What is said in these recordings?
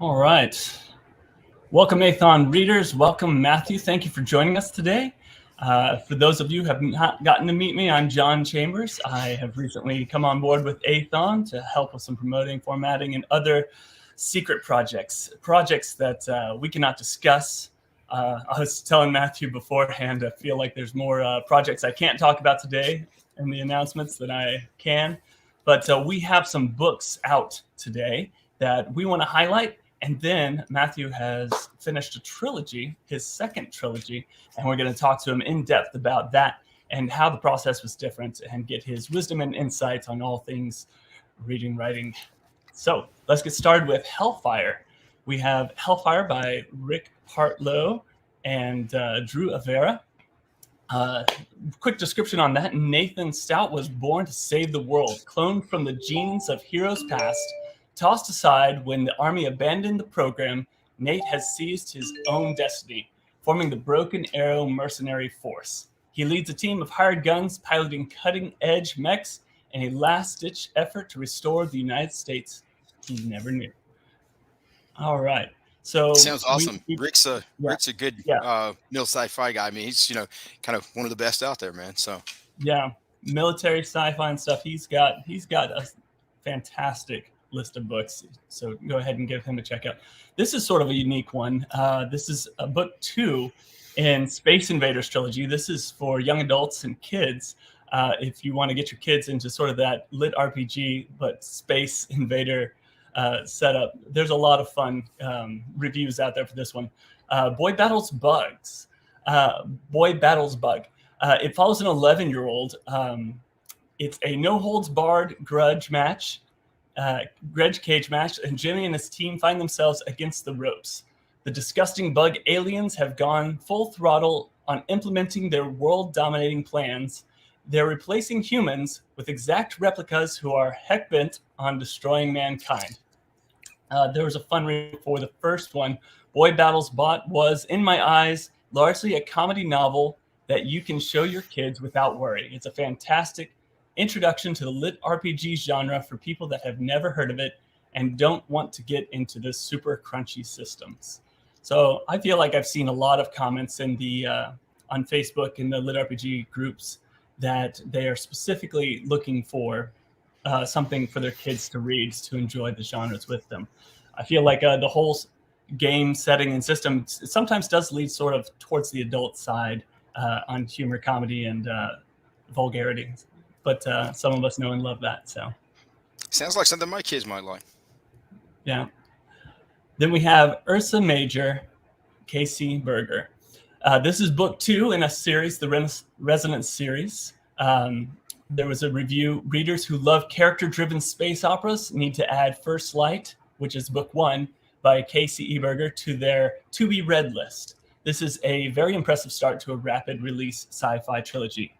All right. Welcome, Athon readers. Welcome, Matthew. Thank you for joining us today. For those of you who have not gotten to meet me, I'm John Chambers. I have recently come on board with Athon to help with some promoting, formatting, and other secret projects that we cannot discuss. I was telling Matthew beforehand, I feel like there's more projects I can't talk about today in the announcements than I can. But we have some books out today that we want to highlight. And then Matthew has finished a trilogy, his second trilogy, and we're going to talk to him in depth about that and how the process was different and get his wisdom and insights on all things reading, writing. So let's get started with Hellfire. We have Hellfire by Rick Hartlow and Drew Avera. Quick description on that. Nathan Stout was born to save the world, cloned from the genes of heroes past. Tossed aside when the army abandoned the program, Nate has seized his own destiny, forming the Broken Arrow Mercenary Force. He leads a team of hired guns piloting cutting-edge mechs in a last-ditch effort to restore the United States he never knew. All right. So sounds awesome. Rick's a good mil sci-fi guy. I mean, he's kind of one of the best out there, man. So yeah, military sci-fi and stuff. He's got a fantastic list of books, so go ahead and give him a check out. This is sort of a unique one. This is a book 2 in Space Invaders trilogy. This is for young adults and kids. If you want to get your kids into sort of that lit RPG but Space Invader setup, there's a lot of fun reviews out there for this one. Boy Battles Bug. It follows an 11-year-old. It's a no-holds-barred grudge cage match, and Jimmy and his team find themselves against the ropes. The disgusting bug aliens have gone full throttle on implementing their world-dominating plans. They're replacing humans with exact replicas who are heck-bent on destroying mankind. There was a fun read for the first one. Boy Battles Bot was, in my eyes, largely a comedy novel that you can show your kids without worry. It's a fantastic introduction to the lit RPG genre for people that have never heard of it and don't want to get into the super crunchy systems. So I feel like I've seen a lot of comments in the on Facebook in the lit RPG groups that they are specifically looking for something for their kids to read to enjoy the genres with them. I feel like the whole game setting and system sometimes does lead sort of towards the adult side on humor, comedy, and vulgarity. But some of us know and love that. So sounds like something my kids might like. Yeah. Then we have Ursa Major, Casey Berger. This is book 2 in a series, the Resonance series. There was a review. Readers who love character-driven space operas need to add First Light, which is book 1 by Casey E. Berger, to their to-be-read list. This is a very impressive start to a rapid-release sci-fi trilogy.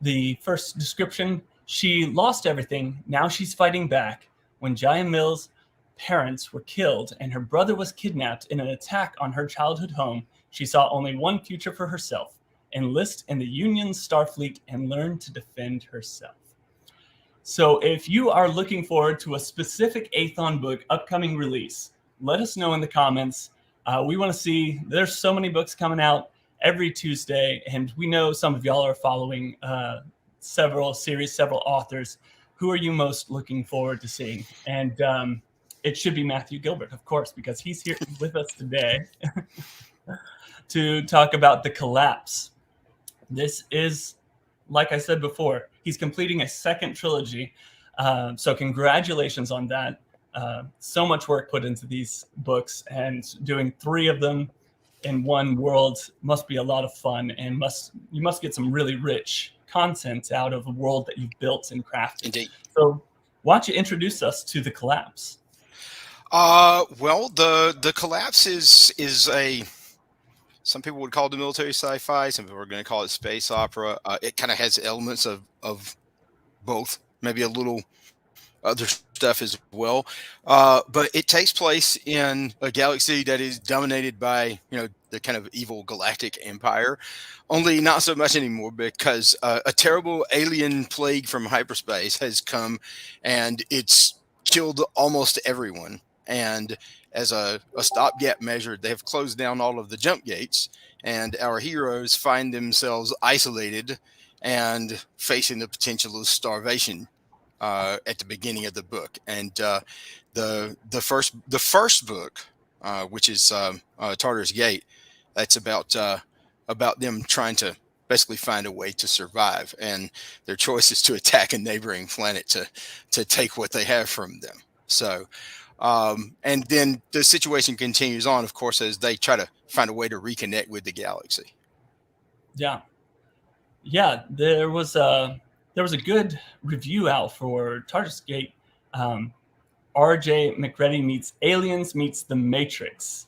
The first description: she lost everything. Now she's fighting back. When Jaya Mills' parents were killed and her brother was kidnapped in an attack on her childhood home, she saw only one future for herself: enlist in the Union Starfleet and learn to defend herself. So if you are looking forward to a specific Athon book upcoming release, let us know in the comments. We want to see, there's so many books coming out every Tuesday, and we know some of y'all are following several series, several authors. Who are you most looking forward to seeing? And it should be Matthew Gilbert, of course, because he's here with us today to talk about The Collapse. This is, like I said before, he's completing a second trilogy. So congratulations on that. So much work put into these books, and doing 3 of them in one world must be a lot of fun, and you must get some really rich content out of a world that you've built and crafted. Indeed. So why don't you introduce us to The Collapse? Well, the Collapse is a, some people would call it a military sci-fi, some people are going to call it space opera. It kind of has elements of both, maybe a little other stuff as well. But it takes place in a galaxy that is dominated by, the kind of evil galactic empire, only not so much anymore, because a terrible alien plague from hyperspace has come and it's killed almost everyone. And as a stopgap measure, they have closed down all of the jump gates, and our heroes find themselves isolated and facing the potential of starvation at the beginning of the book. And the first book, which is Tartar's Gate, that's about them trying to basically find a way to survive, and their choice is to attack a neighboring planet to take what they have from them. So, and then the situation continues on, of course, as they try to find a way to reconnect with the galaxy. Yeah. Yeah, there was a good review out for Tartar's Gate. R.J. McReady meets Aliens meets The Matrix.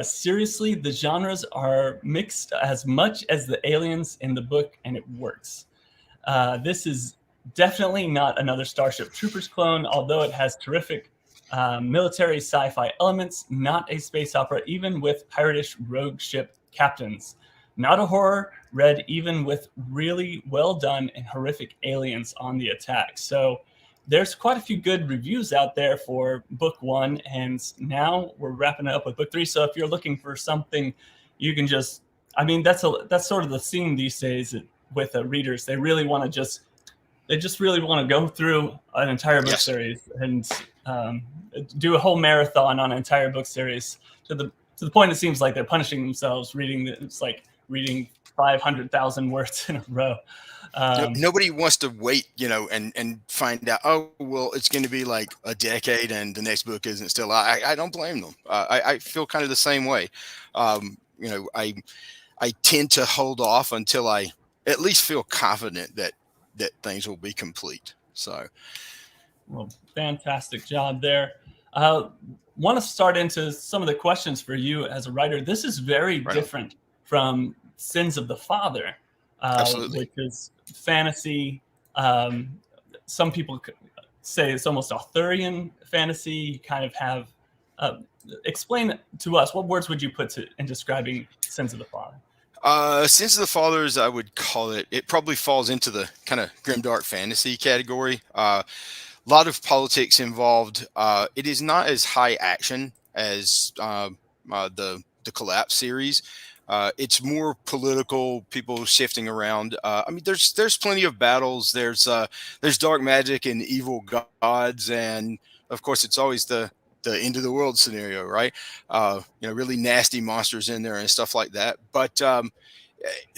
Seriously, the genres are mixed as much as the aliens in the book, and it works. This is definitely not another Starship Troopers clone, although it has terrific military sci-fi elements, not a space opera, even with piratish rogue ship captains. Not a horror, read even with really well done and horrific aliens on the attack. So there's quite a few good reviews out there for book 1, and now we're wrapping it up with book 3. So if you're looking for something, you can just, I mean, that's sort of the theme these days with readers. They really want to really want to go through an entire book series and do a whole marathon on an entire book series to the point it seems like they're punishing themselves it's like reading 500,000 words in a row. Nobody wants to wait, and find out, oh, well, it's going to be like a decade and the next book isn't still out. I don't blame them. I feel kind of the same way. I tend to hold off until I at least feel confident that things will be complete. So, well, fantastic job there. Want to start into some of the questions for you as a writer. This is very different from Sins of the Father, which is fantasy. Some people say it's almost Arthurian fantasy. You kind of have explain to us, what words would you put in describing Sins of the Father? Sins of the Fathers, I would call it probably falls into the kind of grimdark fantasy category. A lot of politics involved. It is not as high action as the Collapse series. It's more political, people shifting around. I mean, there's plenty of battles. There's dark magic and evil gods, and of course, it's always the end of the world scenario, right? Really nasty monsters in there and stuff like that. But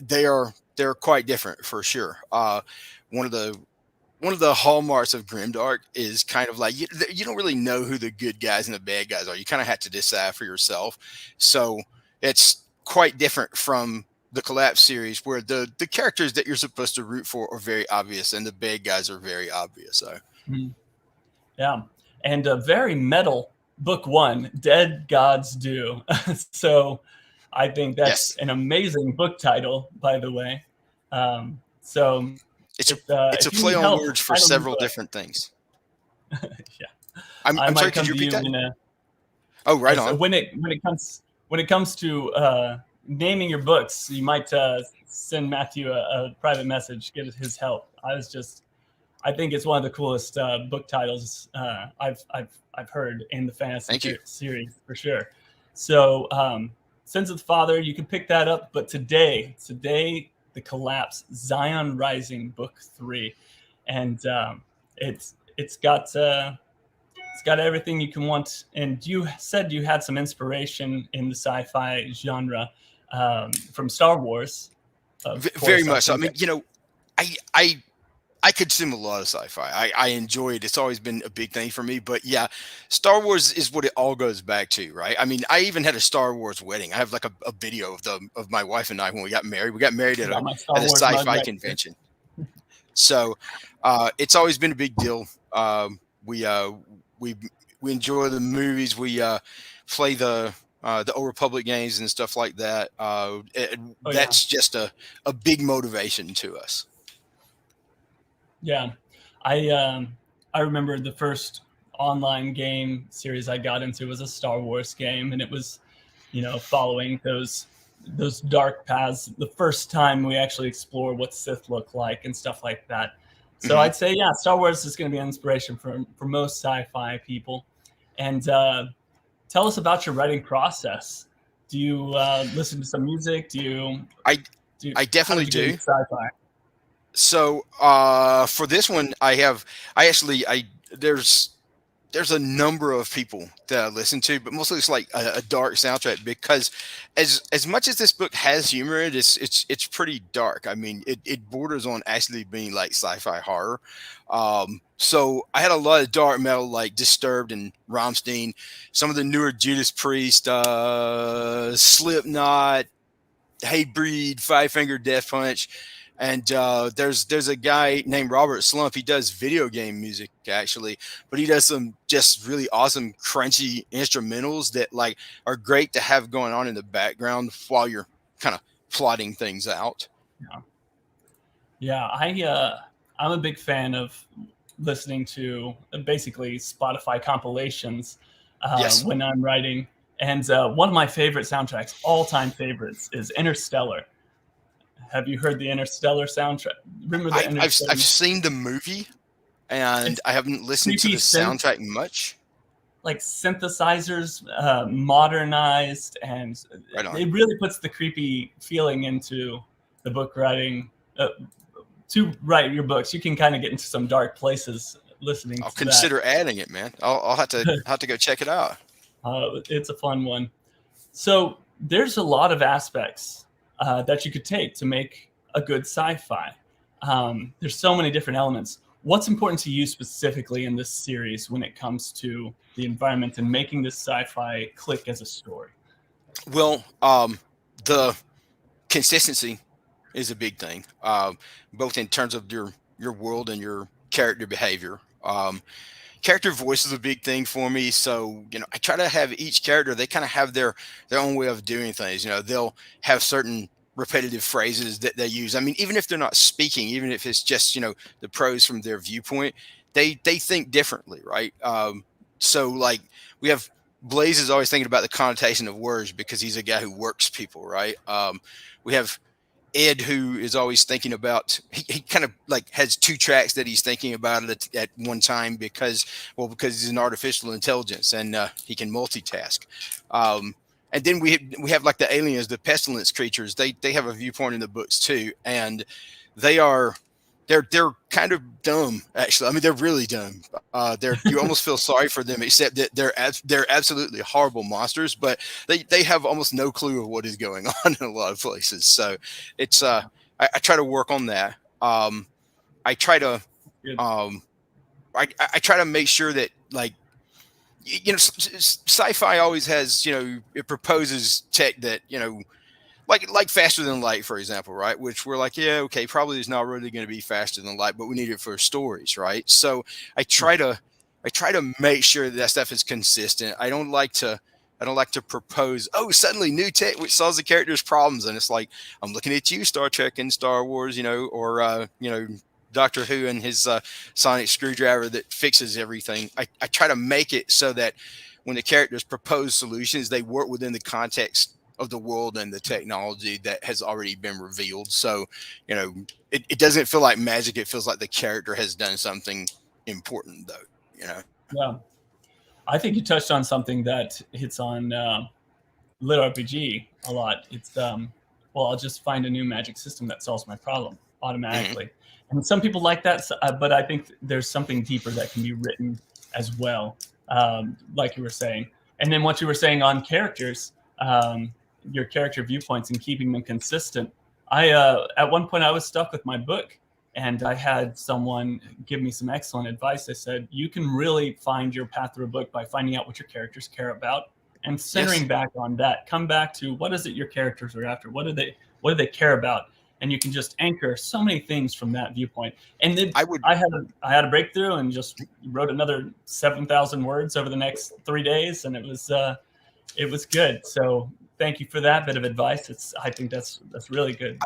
they're quite different for sure. One of the hallmarks of grimdark is kind of like you don't really know who the good guys and the bad guys are. You kind of have to decide for yourself. So it's quite different from the Collapse series, where the characters that you're supposed to root for are very obvious and the bad guys are very obvious. So yeah, and a very metal book 1, Dead Gods Do. So I think that's an amazing book title, by the way. So it's a play on words for several different things. Yeah, I'm sorry, could you repeat that? Right on. When it comes to naming your books, you might send Matthew a private message, get his help. I think it's one of the coolest book titles I've heard in the fantasy series for sure. So Sins of the Father, you can pick that up. But today, the Collapse, Zion Rising, book 3, and it's got everything you can want. And you said you had some inspiration in the sci-fi genre from Star Wars. Very much. I mean, I consume a lot of sci-fi. I enjoy it. It's always been a big thing for me. But yeah, Star Wars is what it all goes back to, right? I mean, I even had a Star Wars wedding. I have like a video of my wife and I when we got married. We got married at a sci-fi convention. So it's always been a big deal. We enjoy the movies. We play the Old Republic games and stuff like that. That's just a big motivation to us. Yeah, I remember the first online game series I got into was a Star Wars game, and it was, following those dark paths. The first time we actually explore what Sith look like and stuff like that. So I'd say, Star Wars is going to be an inspiration for most sci-fi people. And tell us about your writing process. Do you listen to some music? I do I how definitely did you get do. into sci-fi? So for this one, I there's a number of people that I listen to, but mostly it's like a dark soundtrack because as much as this book has humor, it's pretty dark. I mean, it borders on actually being like sci-fi horror. So I had a lot of dark metal like Disturbed and Rammstein, some of the newer Judas Priest, Slipknot, Hatebreed, Five Finger Death Punch, and there's a guy named Robert Slump. He does video game music actually, but he does some just really awesome crunchy instrumentals that like are great to have going on in the background while you're kind of plotting things out. Yeah, yeah. I'm a big fan of listening to basically Spotify compilations Yes, when I'm writing. And one of my favorite soundtracks, all-time favorites, is Interstellar. Have you heard the Interstellar soundtrack? Remember the I've Interstellar? seen the movie and It's I haven't listened to creepy the synth, soundtrack much. like synthesizers, modernized, and Right on. it really puts the creepy feeling into the book writing. To write your books, you can kind of get into some dark places listening I'll to that. consider adding it, man. I'll have to go check it out. It's a fun one. So there's a lot of aspects that you could take to make a good sci-fi. There's so many different elements. What's important to you specifically in this series when it comes to the environment and making this sci-fi click as a story? Well, the consistency is a big thing, both in terms of your world and your character behavior. Character voice is a big thing for me. So I try to have each character. They kind of have their own way of doing things. They'll have certain repetitive phrases that they use. I mean, even if they're not speaking, even if it's just the prose from their viewpoint, they think differently, right? So like we have Blaze is always thinking about the connotation of words because he's a guy who works people, right? We have Ed, who is always thinking about, he kind of like has two tracks that he's thinking about at one time because he's an artificial intelligence and he can multitask. And then we have like the aliens, the pestilence creatures. They have a viewpoint in the books too, and they are they're kind of dumb actually. I mean, they're really dumb. You almost feel sorry for them, except that they're absolutely horrible monsters, but they have almost no clue of what is going on in a lot of places. So it's I try to work on that. I try to Good. um, I try to make sure that like sci-fi always has it proposes tech that like faster than light, for example, right? Which we're like, yeah, okay, probably is not really going to be faster than light, but we need it for stories, right? So I try Right. to I try to make sure that stuff is consistent. I don't like to propose, oh, suddenly new tech which solves the character's problems, and it's like I'm looking at you, Star Trek and Star Wars, or Doctor Who and his sonic screwdriver that fixes everything. I try to make it so that when the characters propose solutions, they work within the context of the world and the technology that has already been revealed. So, it doesn't feel like magic. It feels like the character has done something important, though. Yeah. I think you touched on something that hits on lit RPG a lot. It's well, I'll just find a new magic system that solves my problem Hmm. automatically. And some people like that, but I think there's something deeper that can be written as well, like you were saying. And then what you were saying on characters, your character viewpoints and keeping them consistent. I at one point I was stuck with my book, and I had someone give me some excellent advice. They said you can really find your path through a book by finding out what your characters care about and Yes, centering back on that. Come back to what is it your characters are after? What do they care about? And you can just anchor so many things from that viewpoint. And then I would. I had a breakthrough and just wrote another 7,000 words over the next 3 days, and it was good. So thank you for that bit of advice. I think that's really good.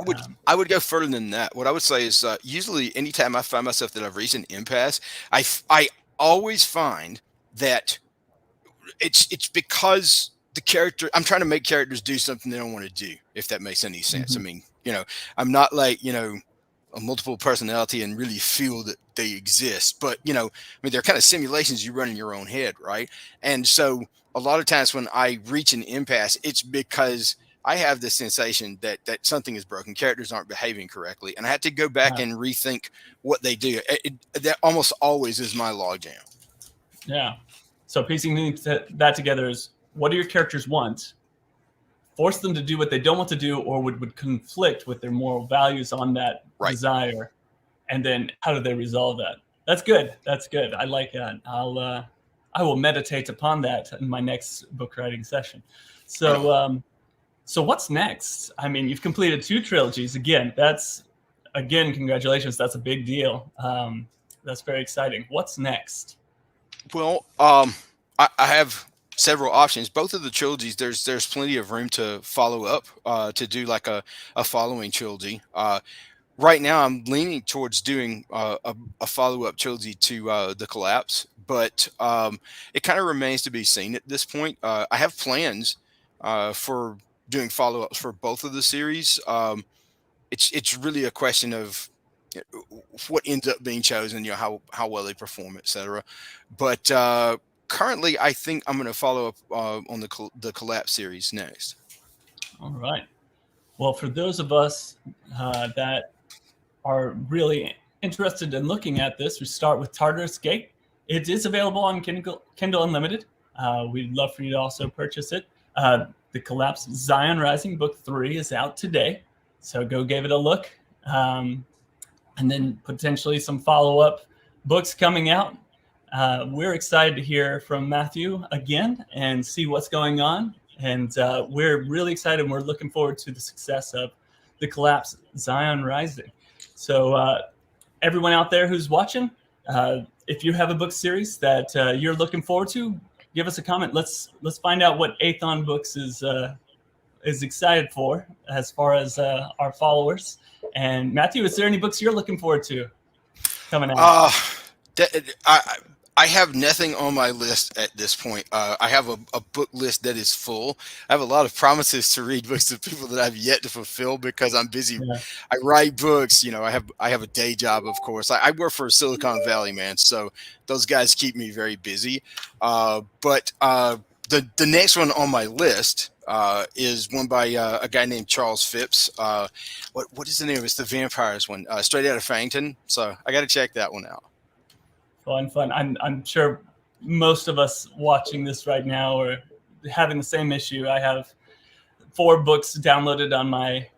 I would go further than that. What I would say is usually anytime I find myself that I've reached an impasse, I always find that it's because the character I'm trying to make characters do something they don't want to do, if that makes any sense. I Mhm. mean, I'm not like, a multiple personality and really feel that they exist. But they're kind of simulations you run in your own head, right? And so a lot of times when I reach an impasse, it's because I have the sensation that something is broken. Characters aren't behaving correctly, and I have to go back and rethink what they do. That almost always is my logjam. Yeah. So piecing that together is, what do your characters want? Force them to do what they don't want to do, or would conflict with their moral values on that desire, and then how do they resolve that? That's good. That's good. I like that. I will meditate upon that in my next book writing session. So, so what's next? I mean, you've completed 2 trilogies. Congratulations. That's a big deal. That's very exciting. What's next? Well, I have several options. Both of the trilogies, there's plenty of room to follow up, to do like a following trilogy. Right now, I'm leaning towards doing a follow-up trilogy to The Collapse, but it kind of remains to be seen at this point. I have plans for doing follow-ups for both of the series. It's really a question of what ends up being chosen, how well they perform, etc. But currently, I think I'm going to follow up on the Collapse series next. All right. Well, for those of us that are really interested in looking at this, we start with Tartarus Gate. It is available on Kindle Unlimited. We'd love for you to also purchase it. The Collapse Zion Rising Book 3 is out today, so go give it a look. And then potentially some follow-up books coming out. We're excited to hear from Matthew again and see what's going on. And we're really excited, and we're looking forward to the success of The Collapse Zion Rising. So everyone out there who's watching, if you have a book series that you're looking forward to, give us a comment. Let's find out what Aethon Books is excited for as far as our followers. And Matthew, is there any books you're looking forward to coming out? I have nothing on my list at this point. I have a book list that is full. I have a lot of promises to read books to people that I've yet to fulfill because I'm busy. Yeah. I write books. I have a day job, of course. I work for Silicon Valley, man. So those guys keep me very busy. But the next one on my list is one by a guy named Charles Phipps. What is the name? It's the Vampires one, Straight Outta Fangton. So I got to check that one out. Fun. I'm sure most of us watching this right now are having the same issue. I have 4 books downloaded on my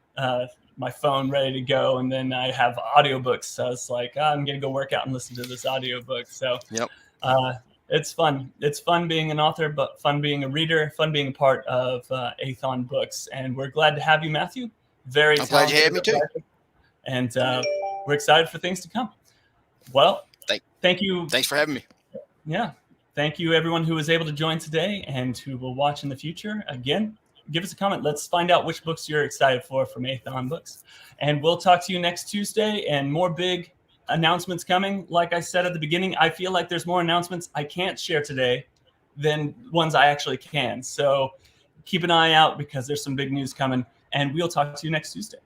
my phone ready to go, and then I have audiobooks. So it's like, I'm gonna go work out and listen to this audiobook. So yep. It's fun. It's fun being an author, but fun being a reader, fun being a part of Aethon Books. And we're glad to have you, Matthew. I'm glad you had me too. And we're excited for things to come. Well, thank you. Thanks for having me. Yeah. Thank you, everyone who was able to join today and who will watch in the future. Again, give us a comment. Let's find out which books you're excited for from Aethon Books. And we'll talk to you next Tuesday, and more big announcements coming. Like I said at the beginning, I feel like there's more announcements I can't share today than ones I actually can. So keep an eye out because there's some big news coming, and we'll talk to you next Tuesday.